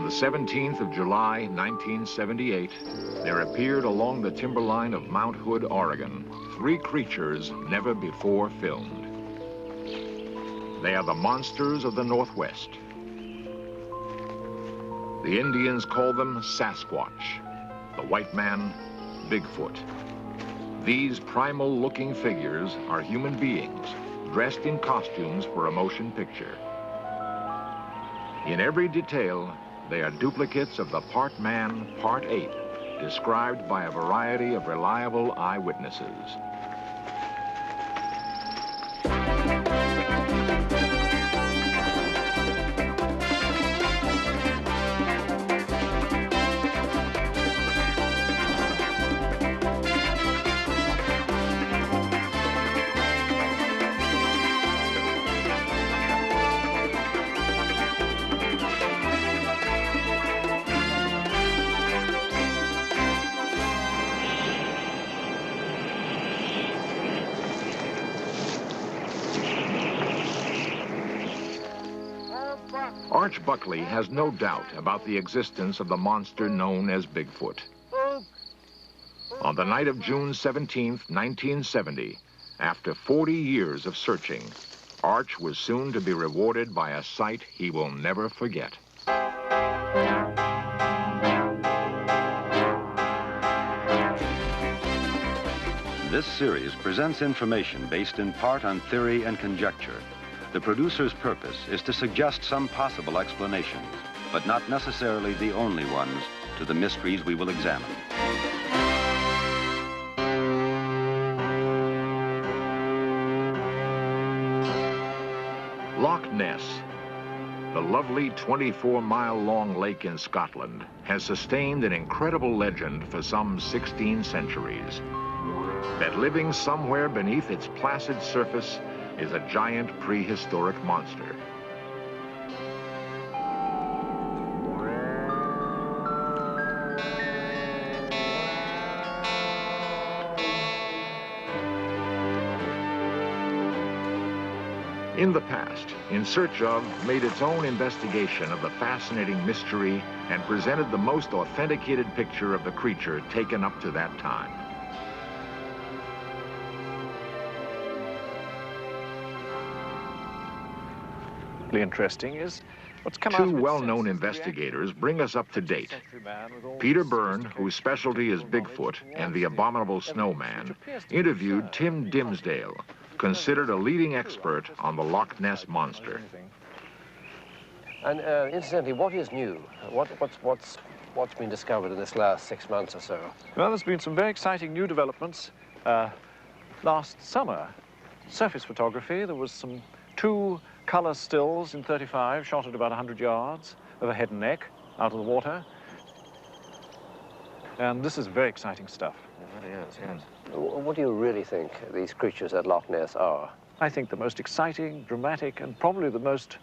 the 17th of July, 1978, there appeared along the timberline of Mount Hood, Oregon, three creatures never before filmed. They are the monsters of the Northwest. The Indians call them Sasquatch, the white man, Bigfoot. These primal-looking figures are human beings dressed in costumes for a motion picture. In every detail, they are duplicates of the part man, part ape, described by a variety of reliable eyewitnesses. Arch Buckley has no doubt about the existence of the monster known as Bigfoot. On the night of June 17th, 1970, after 40 years of searching, Arch was soon to be rewarded by a sight he will never forget. This series presents information based in part on theory and conjecture. The producer's purpose is to suggest some possible explanations, but not necessarily the only ones, to the mysteries we will examine. Loch Ness, the lovely 24-mile-long lake in Scotland, has sustained an incredible legend for some 16 centuries. That living somewhere beneath its placid surface is a giant prehistoric monster. In the past, In Search Of made its own investigation of the fascinating mystery and presented the most authenticated picture of the creature taken up to that time. Interesting is what's come out of Two it well-known since. investigators bring us up to date. Peter Byrne, whose specialty is Bigfoot and the abominable snowman, interviewed Tim Dimsdale, considered a leading expert on the Loch Ness monster. And incidentally, what is new? What's been discovered in this last 6 months or so? Well, there's been some very exciting new developments. Last summer, surface photography, there was some two color stills in 35 shot at about 100 yards of a head and neck out of the water. And this is very exciting stuff. It really is, yes. What do you really think these creatures at Loch Ness are? I think the most exciting, dramatic, and probably the most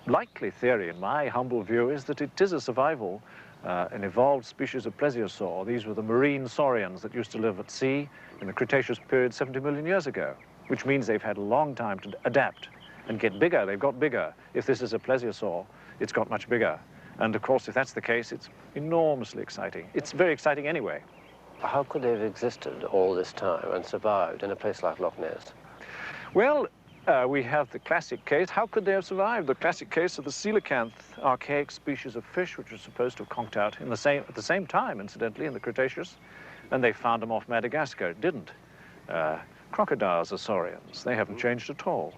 likely theory, in my humble view, is that it is a survival, an evolved species of plesiosaur. These were the marine saurians that used to live at sea in the Cretaceous period 70 million years ago, which means they've had a long time to adapt and get bigger. They've got bigger. If this is a plesiosaur, it's got much bigger. And of course, if that's the case, it's enormously exciting. It's very exciting anyway. How could they have existed all this time and survived in a place like Loch Ness? Well, we have the classic case. How could they have survived? The classic case of the coelacanth, archaic species of fish, which was supposed to have conked out at the same time, incidentally, in the Cretaceous. And they found them off Madagascar. It didn't. Crocodiles are saurians. They haven't changed at all.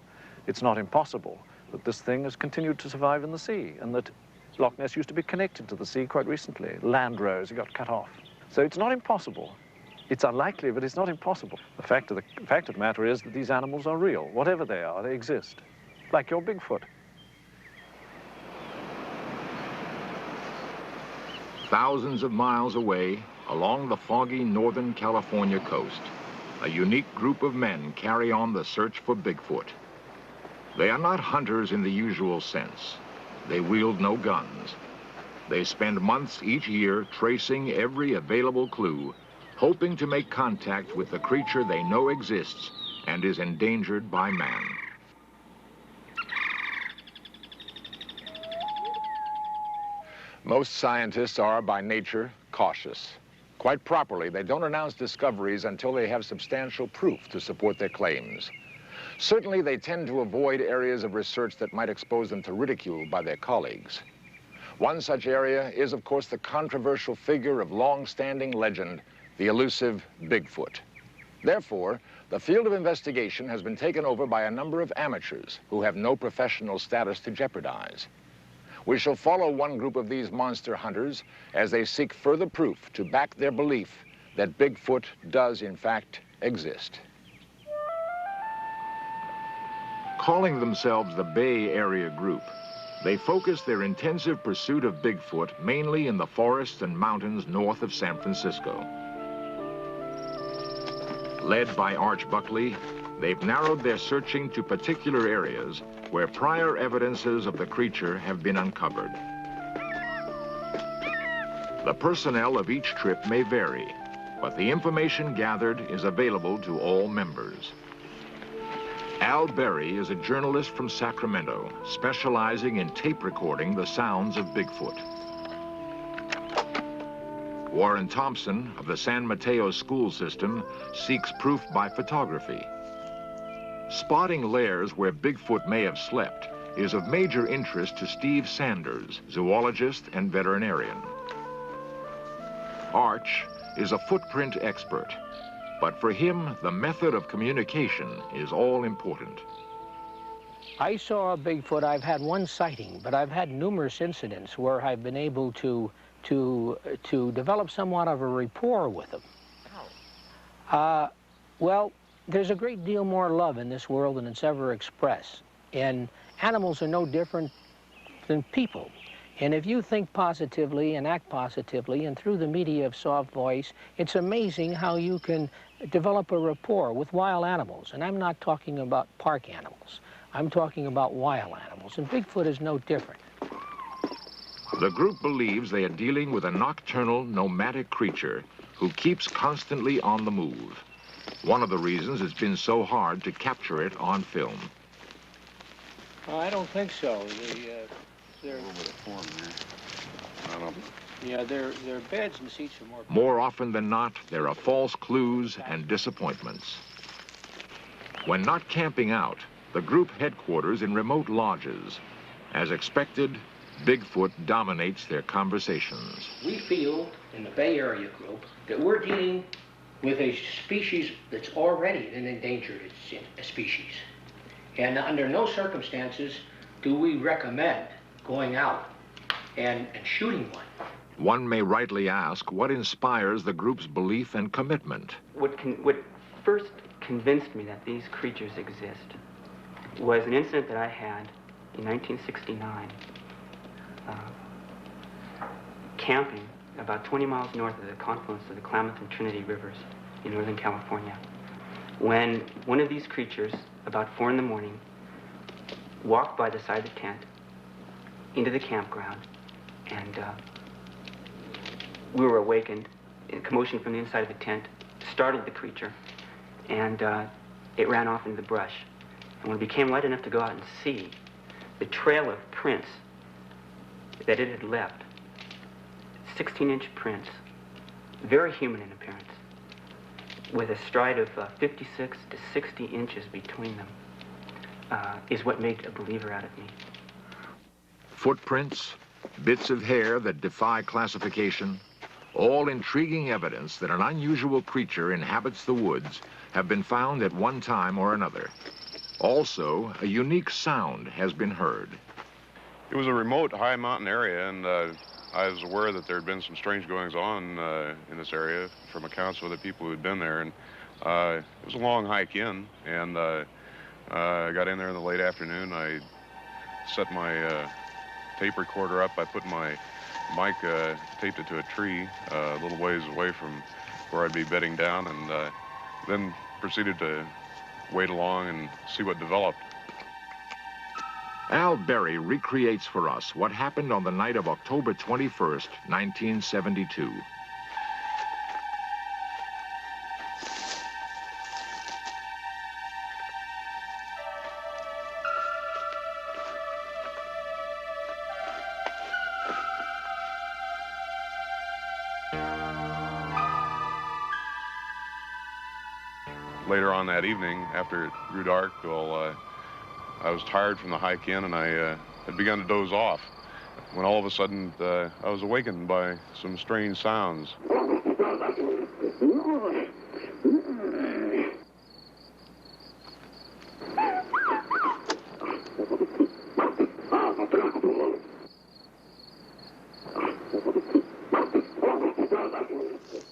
It's not impossible that this thing has continued to survive in the sea, and that Loch Ness used to be connected to the sea quite recently. Land rose, it got cut off. So it's not impossible. It's unlikely, but it's not impossible. The fact of the matter is that these animals are real. Whatever they are, they exist. Like your Bigfoot. Thousands of miles away, along the foggy Northern California coast, a unique group of men carry on the search for Bigfoot. They are not hunters in the usual sense. They wield no guns. They spend months each year tracing every available clue, hoping to make contact with the creature they know exists and is endangered by man. Most scientists are, by nature, cautious. Quite properly, they don't announce discoveries until they have substantial proof to support their claims. Certainly, they tend to avoid areas of research that might expose them to ridicule by their colleagues. One such area is, of course, the controversial figure of long-standing legend, the elusive Bigfoot. Therefore, the field of investigation has been taken over by a number of amateurs who have no professional status to jeopardize. We shall follow one group of these monster hunters as they seek further proof to back their belief that Bigfoot does, in fact, exist. Calling themselves the Bay Area Group, they focus their intensive pursuit of Bigfoot mainly in the forests and mountains north of San Francisco. Led by Arch Buckley, they've narrowed their searching to particular areas where prior evidences of the creature have been uncovered. The personnel of each trip may vary, but the information gathered is available to all members. Al Berry is a journalist from Sacramento, specializing in tape recording the sounds of Bigfoot. Warren Thompson of the San Mateo school system seeks proof by photography. Spotting lairs where Bigfoot may have slept is of major interest to Steve Sanders, zoologist and veterinarian. Arch is a footprint expert, but for him, the method of communication is all important. I saw a Bigfoot. I've had one sighting, but I've had numerous incidents where I've been able to develop somewhat of a rapport with them. How? Well, there's a great deal more love in this world than it's ever expressed. And animals are no different than people. And if you think positively and act positively, and through the media of soft voice, it's amazing how you can develop a rapport with wild animals. And I'm not talking about park animals. I'm talking about wild animals. And Bigfoot is no different. The group believes they are dealing with a nocturnal, nomadic creature who keeps constantly on the move. One of the reasons it's been so hard to capture it on film. I don't think so. They're, yeah, their beds and seats are more often than not, there are false clues and disappointments. When not camping out, the group headquarters in remote lodges. As expected, Bigfoot dominates their conversations. We feel in the Bay Area group that we're dealing with a species that's already an endangered species. And under no circumstances do we recommend going out and shooting one. One may rightly ask what inspires the group's belief and commitment. What first convinced me that these creatures exist was an incident that I had in 1969, camping about 20 miles north of the confluence of the Klamath and Trinity Rivers in Northern California, when one of these creatures, about 4 in the morning, walked by the side of the tent into the campground, and we were awakened. A commotion from the inside of the tent startled the creature, and it ran off into the brush. And when it became light enough to go out and see, the trail of prints that it had left, 16-inch prints, very human in appearance, with a stride of 56 to 60 inches between them, is what made a believer out of me. Footprints, bits of hair that defy classification, all intriguing evidence that an unusual creature inhabits the woods have been found at one time or another. Also, a unique sound has been heard. It was a remote, high mountain area, and I was aware that there had been some strange goings-on in this area from accounts of the people who had been there. And it was a long hike in, and I got in there in the late afternoon. I set my tape recorder up. I put my mic, taped it to a tree a little ways away from where I'd be bedding down, and then proceeded to wait along and see what developed. Al Berry recreates for us what happened on the night of October 21st, 1972. later on that evening, after it grew dark, well, I was tired from the hike in, and I had begun to doze off, when all of a sudden I was awakened by some strange sounds.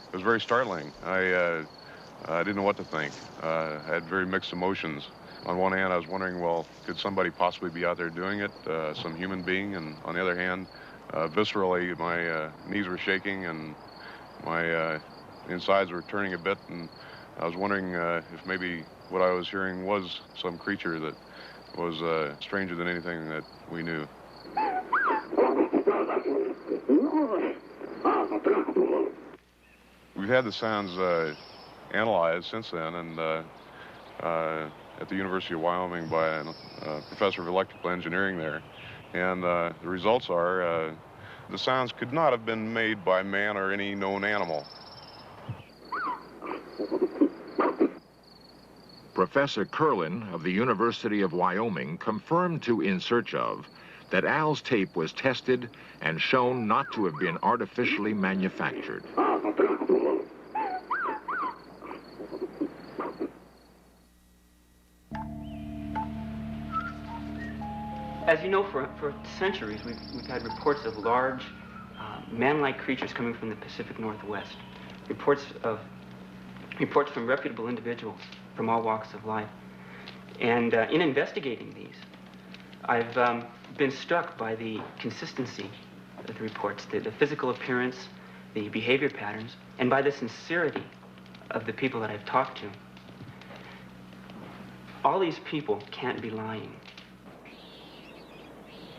It was very startling. I didn't know what to think. I had very mixed emotions. On one hand, I was wondering, well, could somebody possibly be out there doing it, some human being? And on the other hand, viscerally, my knees were shaking and my insides were turning a bit, and I was wondering if maybe what I was hearing was some creature that was stranger than anything that we knew. We've had the sounds analyzed since then, and at the University of Wyoming by a professor of electrical engineering there. And the results are the sounds could not have been made by man or any known animal. Professor Curlin of the University of Wyoming confirmed to In Search Of that Al's tape was tested and shown not to have been artificially manufactured. As you know, for centuries, we've had reports of large, man-like creatures coming from the Pacific Northwest. Reports from reputable individuals from all walks of life. And in investigating these, I've been struck by the consistency of the reports, the physical appearance, the behavior patterns, and by the sincerity of the people that I've talked to. All these people can't be lying.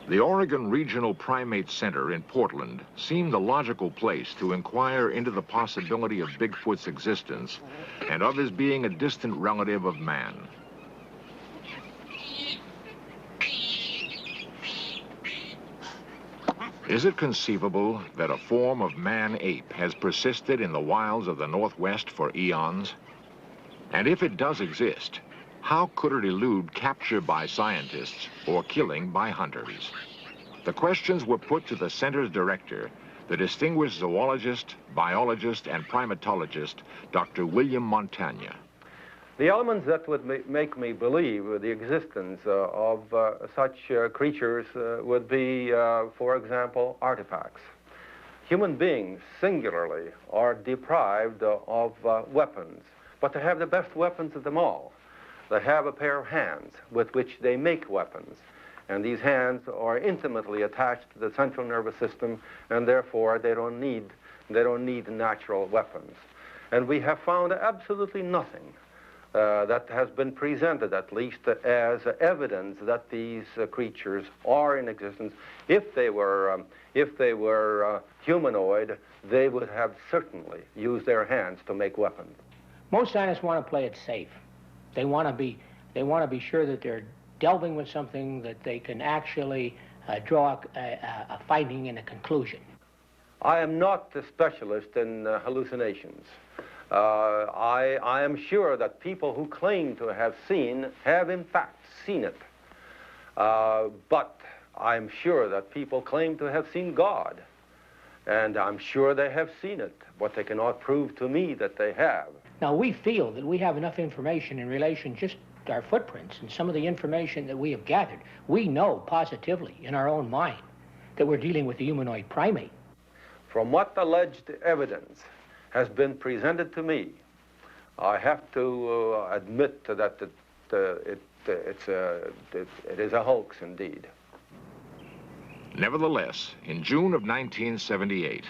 The Oregon Regional Primate Center in Portland seemed the logical place to inquire into the possibility of Bigfoot's existence and of his being a distant relative of man. Is it conceivable that a form of man-ape has persisted in the wilds of the Northwest for eons? And if it does exist, how could it elude capture by scientists or killing by hunters? The questions were put to the center's director, the distinguished zoologist, biologist, and primatologist, Dr. William Montagna. The elements that would make me believe the existence of such creatures would be, for example, artifacts. Human beings, singularly, are deprived of weapons, but they have the best weapons of them all. They have a pair of hands with which they make weapons, and these hands are intimately attached to the central nervous system, and therefore they don't need natural weapons. And we have found absolutely nothing that has been presented, at least, as evidence that these creatures are in existence. If they were humanoid, they would have certainly used their hands to make weapons. Most scientists want to play it safe. They want to be sure that they're delving with something that they can actually draw a finding and a conclusion. I am not a specialist in hallucinations. I am sure that people who claim to have seen have in fact seen it. But I'm sure that people claim to have seen God. And I'm sure they have seen it, but they cannot prove to me that they have. Now, we feel that we have enough information in relation just to our footprints and some of the information that we have gathered. We know positively in our own mind that we're dealing with a humanoid primate. From what alleged evidence has been presented to me, I have to admit that it is a hoax indeed. Nevertheless, in June of 1978,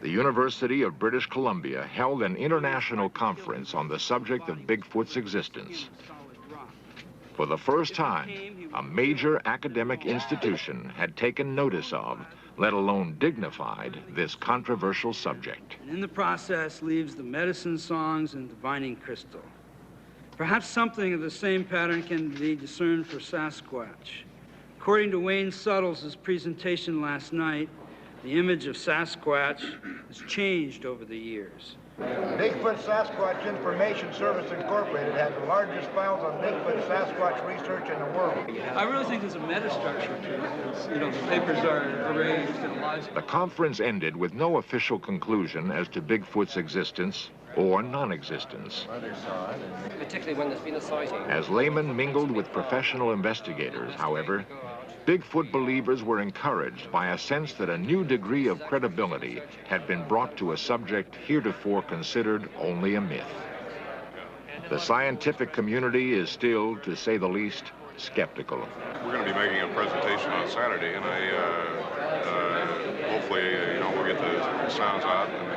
the University of British Columbia held an international conference on the subject of Bigfoot's existence. For the first time, a major academic institution had taken notice of, let alone dignified, this controversial subject. And in the process leaves the medicine songs and divining crystal. Perhaps something of the same pattern can be discerned for Sasquatch. According to Wayne Suttles' presentation last night, the image of Sasquatch has changed over the years. Bigfoot Sasquatch Information Service Incorporated has the largest files on Bigfoot Sasquatch research in the world. I really think there's a metastructure to it. It's, you know, the papers are arranged in a logical. The conference ended with no official conclusion as to Bigfoot's existence or non-existence. Particularly when there's been a sighting. As laymen mingled with professional investigators, however, Bigfoot believers were encouraged by a sense that a new degree of credibility had been brought to a subject heretofore considered only a myth. The scientific community is still, to say the least, skeptical. We're going to be making a presentation on Saturday, and hopefully, you know, we'll get the sounds out and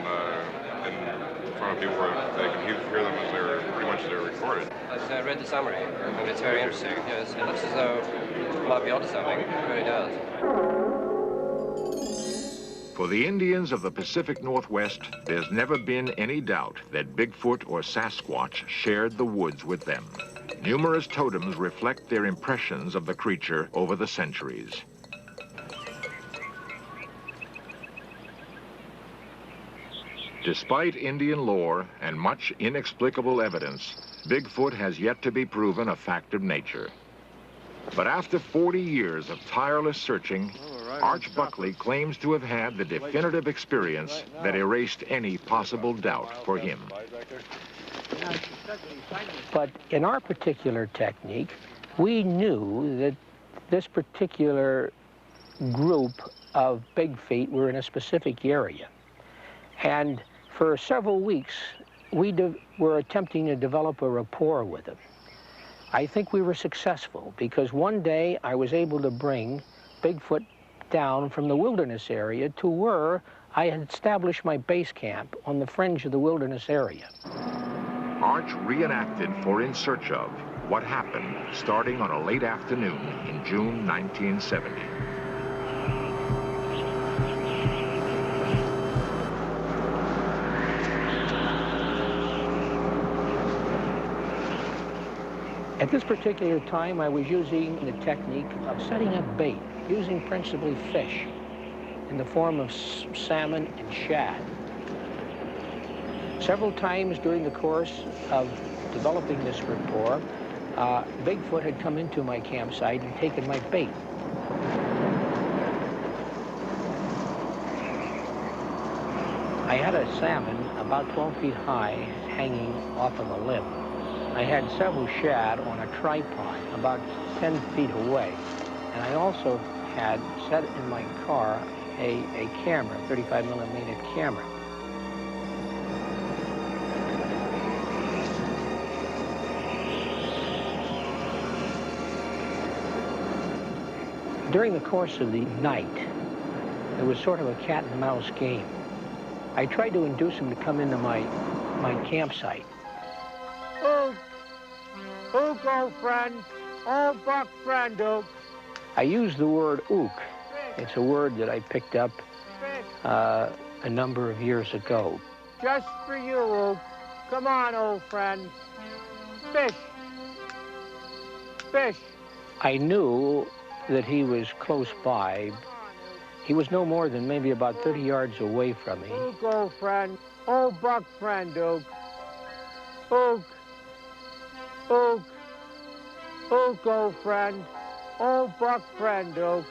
in front of people where they can hear them as they're pretty much recorded. I've read the summary, and it's very interesting. Yes, it looks as though it might be onto something. It really does. For the Indians of the Pacific Northwest, there's never been any doubt that Bigfoot or Sasquatch shared the woods with them. Numerous totems reflect their impressions of the creature over the centuries. Despite Indian lore and much inexplicable evidence, Bigfoot has yet to be proven a fact of nature. But after 40 years of tireless searching, Arch Buckley claims to have had the definitive experience that erased any possible doubt for him. But in our particular technique, we knew that this particular group of big feet were in a specific area. And for several weeks, we were attempting to develop a rapport with them. I think we were successful because one day I was able to bring Bigfoot down from the wilderness area to where I had established my base camp on the fringe of the wilderness area. Arch reenacted For In Search Of what happened starting on a late afternoon in June 1970. At this particular time, I was using the technique of setting up bait, using principally fish in the form of salmon and shad. Several times during the course of developing this rapport, Bigfoot had come into my campsite and taken my bait. I had a salmon about 12 feet high hanging off of a limb. I had several shad on a tripod about 10 feet away. And I also had set in my car a camera, 35mm camera. During the course of the night, it was sort of a cat and mouse game. I tried to induce him to come into my campsite. Ook, ook, old friend, old buck friend, ook. I used the word ook. It's a word that I picked up a number of years ago. Just for you, ook. Come on, old friend. Fish. Fish. I knew that he was close by. He was no more than maybe about 30 yards away from me. Ook, old friend. Old buck friend, ook. Ook. Ook. Ook, old friend. Old buck friend, ook.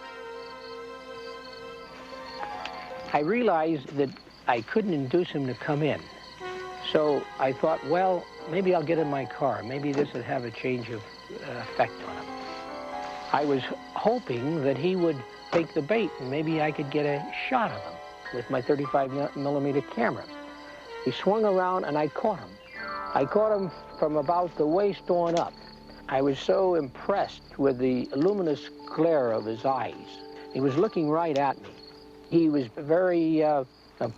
I realized that I couldn't induce him to come in. So I thought, well, maybe I'll get in my car. Maybe this would have a change of effect on him. I was hoping that he would take the bait and maybe I could get a shot of him with my 35mm camera. He swung around and I caught him. I caught him from about the waist on up. I was so impressed with the luminous glare of his eyes. He was looking right at me. He was very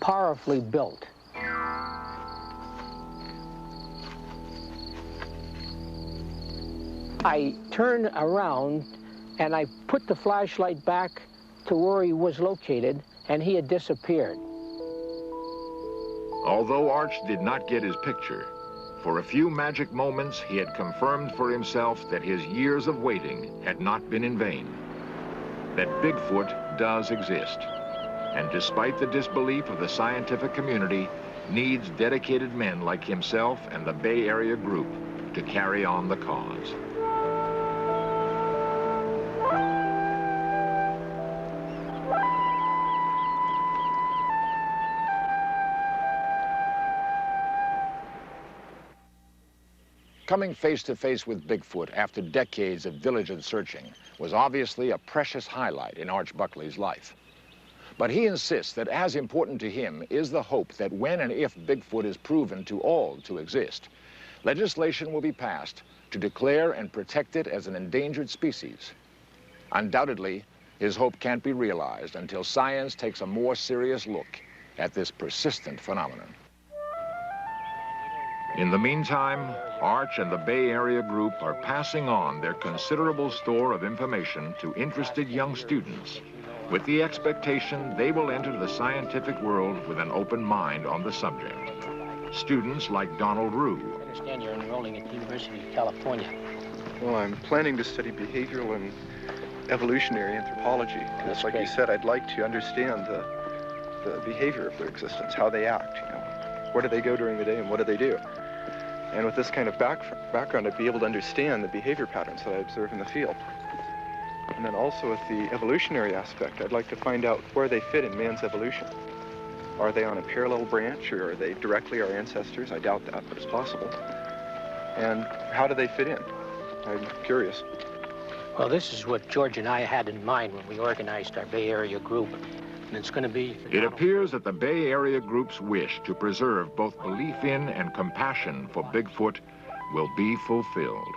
powerfully built. I turned around and I put the flashlight back to where he was located, and he had disappeared. Although Arch did not get his picture, for a few magic moments he had confirmed for himself that his years of waiting had not been in vain, that Bigfoot does exist. And despite the disbelief of the scientific community, needs dedicated men like himself and the Bay Area group to carry on the cause. Coming face to face with Bigfoot after decades of diligent searching was obviously a precious highlight in Arch Buckley's life. But he insists that as important to him is the hope that when and if Bigfoot is proven to all to exist, legislation will be passed to declare and protect it as an endangered species. Undoubtedly, his hope can't be realized until science takes a more serious look at this persistent phenomenon. In the meantime, Arch and the Bay Area group are passing on their considerable store of information to interested young students, with the expectation they will enter the scientific world with an open mind on the subject. Students like Donald Rue. I understand you're enrolling at the University of California. Well, I'm planning to study behavioral and evolutionary anthropology. Because, like you said, I'd like to understand the behavior of their existence, how they act, you know. Where do they go during the day and what do they do? And with this kind of background, I'd be able to understand the behavior patterns that I observe in the field. And then also with the evolutionary aspect, I'd like to find out where they fit in man's evolution. Are they on a parallel branch, or are they directly our ancestors? I doubt that, but it's possible. And how do they fit in? I'm curious. Well, this is what George and I had in mind when we organized our Bay Area group. And it's going to be... It appears that the Bay Area group's wish to preserve both belief in and compassion for Bigfoot will be fulfilled.